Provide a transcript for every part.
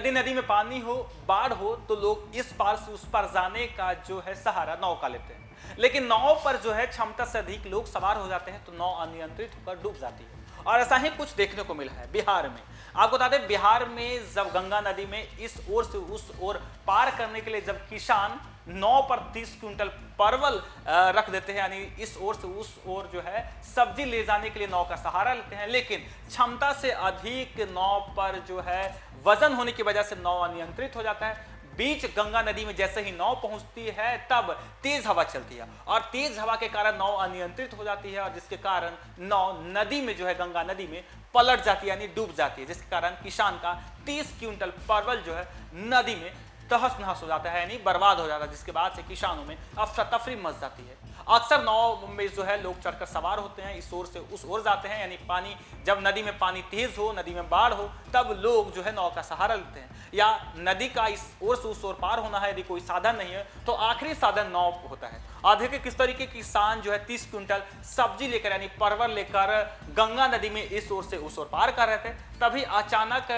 यदि नदी में पानी हो, बाढ़ हो, तो लोग इस पार से उस पार जाने का जो है सहारा नाव का लेते हैं। लेकिन नाव पर जो है क्षमता से अधिक लोग सवार हो जाते हैं तो नाव अनियंत्रित होकर डूब जाती है। और ऐसा ही कुछ देखने को मिला है बिहार में। आपको बता दें, बिहार में जब गंगा नदी में इस ओर से उस ओर पार करने के लिए जब किसान नाव पर 30 क्विंटल परवल रख देते हैं, यानी इस ओर से उस ओर जो है सब्जी ले जाने के लिए नाव का सहारा लेते हैं, लेकिन क्षमता से अधिक नाव पर जो है वजन होने की वजह से नाव अनियंत्रित हो जाता है। बीच गंगा नदी में जैसे ही नाव पहुंचती है तब तेज हवा चलती है और तेज हवा के कारण नाव अनियंत्रित हो जाती है और जिसके कारण नाव नदी में जो है गंगा नदी में पलट जाती है, यानी डूब जाती है, जिसके कारण किसान का 30 क्विंटल परवल जो है नदी में तहस नहस हो जाता है, यानी बर्बाद हो जाता है, जिसके बाद से किसानों में अफरा तफरी मच जाती है। अक्सर नाव में जो है लोग चढ़कर सवार होते हैं, इस ओर से उस ओर जाते हैं, यानी पानी जब नदी में पानी तेज हो, नदी में बाढ़ हो, तब लोग जो है नाव का सहारा लेते हैं। या नदी का इस ओर से उस ओर पार होना है, यदि कोई साधन नहीं है तो आखिरी साधन नाव होता है। आधे किस तरीके किसान जो है 30 क्विंटल सब्जी लेकर यानी परवल लेकर गंगा नदी में इस ओर से उस ओर पार कर रहे थे, तभी अचानक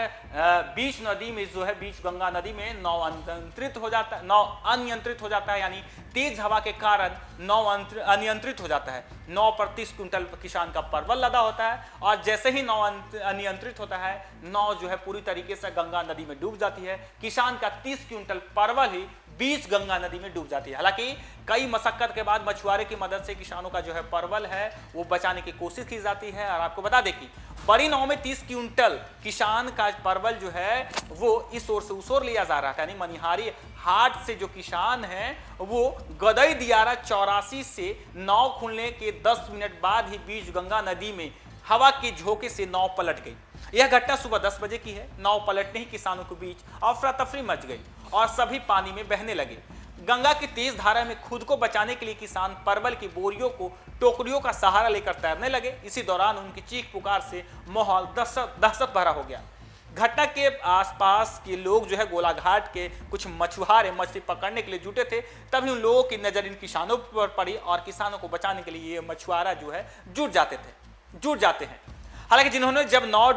बीच नदी में जो है बीच गंगा नदी में नाव अनियंत्रित हो जाता है, यानी तेज हवा के कारण नाव अनियंत्रित हो जाता है। नाव पर 30 क्विंटल किसान का परवल लदा होता है और जैसे ही नाव अनियंत्रित होता है, नाव जो है पूरी तरीके से गंगा नदी में डूब जाती है। किसान का 30 क्विंटल परवल ही बीच गंगा नदी में डूब जाती है। हालांकि कई मशक्कत के बाद मछुआरे की मदद से किसानों का जो है परवल है वो बचाने की कोशिश की जाती है। और आपको बता दें कि बड़ी नाव में 30 क्विंटल किसान का परवल जो है वो इस ओर से उस ओर लिया जा रहा था, यानी मनिहारी हाट से जो किसान है वो गदई दियारा 84 से नाव खुलने के 10 मिनट बाद ही बीच गंगा नदी में हवा के झोंके से नाव पलट गई। यह घटना सुबह 10 बजे की है। नाव पलटने ही किसानों के बीच अफरा तफरी मच गई और सभी पानी में बहने लगे। गंगा की तेज धारा में खुद को बचाने के लिए किसान परवल की बोरियों को टोकरियों का सहारा लेकर तैरने लगे। इसी दौरान उनकी चीख पुकार से माहौल दहशत भरा हो गया। घटना के आसपास के लोग जो है गोलाघाट के कुछ मछुआरे मछली पकड़ने के लिए जुटे थे, तभी उन लोगों की नजर इन किसानों पर पड़ी और किसानों को बचाने के लिए ये मछुआरा जो है जुट जाते हैं। हालांकि जिन्होंने जब नाव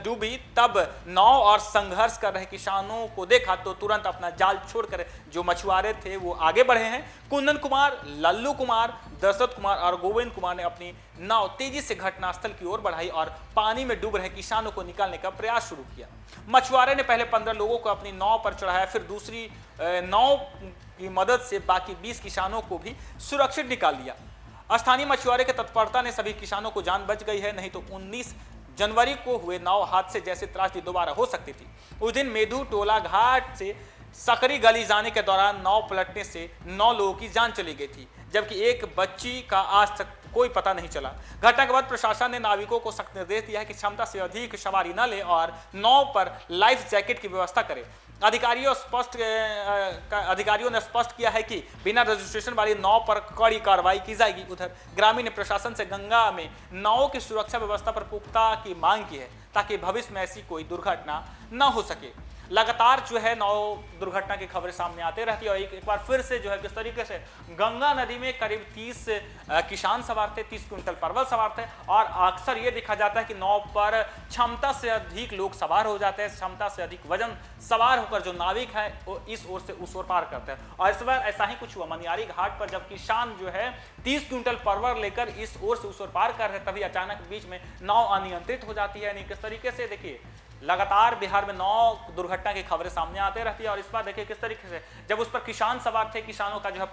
डूबी तब नाव और संघर्ष कर रहे किसानों को देखा तो तुरंत अपना जाल छोड़कर जो मछुआरे थे वो आगे बढ़े हैं। कुंदन कुमार, लल्लू कुमार, दशरथ कुमार और गोविंद कुमार ने अपनी नाव तेजी से घटनास्थल की ओर बढ़ाई और पानी में डूब रहे किसानों को निकालने का प्रयास शुरू किया। मछुआरे ने पहले 15 लोगों को अपनी नाव पर चढ़ाया, फिर दूसरी नाव की मदद से बाकी 20 किसानों को भी सुरक्षित निकाल लिया। स्थानीय मछुआरे के तत्परता ने सभी किसानों को जान बच गई है, नहीं तो 19 जनवरी को हुए नाव हादसे जैसे त्रासदी दोबारा हो सकती थी। उस दिन मेधु टोला घाट से सकरी गली जाने के दौरान नाव पलटने से 9 लोगों की जान चली गई थी, जबकि एक बच्ची का आज तक कोई पता नहीं चला। घटना के बाद प्रशासन ने नाविकों को सख्त निर्देश दिया है कि क्षमता से अधिक सवारी न ले और नाव पर लाइफ जैकेट की व्यवस्था करें। अधिकारियों ने स्पष्ट किया है कि बिना रजिस्ट्रेशन वाली नाव पर कड़ी कार्रवाई की जाएगी। उधर ग्रामीण ने प्रशासन से गंगा में नावों की सुरक्षा व्यवस्था पर पुख्ता की मांग की है ताकि भविष्य में ऐसी कोई दुर्घटना न हो सके। लगातार जो है नाव दुर्घटना की खबरें सामने आते रहती है और एक बार फिर से जो है किस तरीके से गंगा नदी में करीब 30 किसान सवार थे, 30 क्विंटल परवल सवार थे और अक्सर ये देखा जाता है कि नाव पर क्षमता से अधिक लोग सवार हो जाते हैं, क्षमता से अधिक वजन सवार होकर जो नाविक है वो इस ओर से उस ओर पार करते हैं। और इस बार ऐसा ही कुछ हुआ मनिहारी घाट पर, जब किसान जो है 30 क्विंटल परवल लेकर इस ओर से उस ओर पार कर रहे तभी अचानक बीच में नाव अनियंत्रित हो जाती है। यानी किस तरीके से देखिए लगातार बिहार में नाव दुर्घटना की खबरें सामने आते रहती है और इस बार देखिए किस तरीके से जब उस पर किसान सवार थे, किसानों का जो है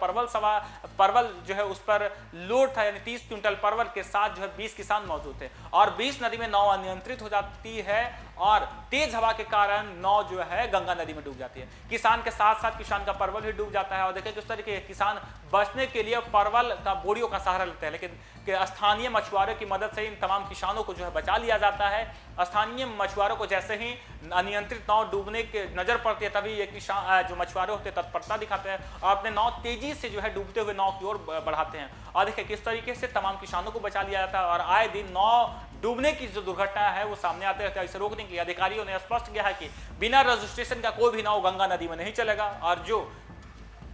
परवल जो है उस पर लोड था, यानी 30 क्विंटल परवल के साथ जो है 20 किसान मौजूद थे और बीच नदी में नाव अनियंत्रित हो जाती है और तेज हवा के कारण नाव जो है गंगा नदी में डूब जाती है। किसान के साथ साथ किसान का परवल भी डूब जाता है और देखिए किस तरीके किसान बचने के लिए परवल का बोरियों का सहारा लेते हैं, लेकिन स्थानीय मछुआरों की मदद से इन तमाम किसानों को जो है बचा लिया जाता है। स्थानीय मछुआरों को जैसे ही अनियंत्रित नाव डूबने के नजर पड़ती है तभी ये किसान जो मछुआरे होते हैं तत्परता दिखाते हैं और अपने नाव तेजी से जो है डूबते हुए नाव की ओर बढ़ाते हैं और देखिए किस तरीके से तमाम किसानों को बचा लिया जाता है। और आए दिन नाव डूबने की जो दुर्घटना है वो सामने आते रहते हैं। इसे रोकने के लिए अधिकारियों ने स्पष्ट किया है कि बिना रजिस्ट्रेशन का कोई भी नाव गंगा नदी में नहीं चलेगा और जो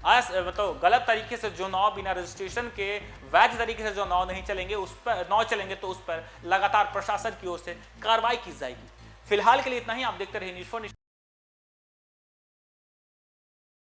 मतलब गलत तरीके से जो नाव बिना रजिस्ट्रेशन के वैध तरीके से जो नाव नहीं चलेंगे उस पर नाव चलेंगे तो उस पर लगातार प्रशासन की ओर से कार्रवाई की जाएगी। फिलहाल के लिए इतना ही। आप देखते रहिए न्यूज़4।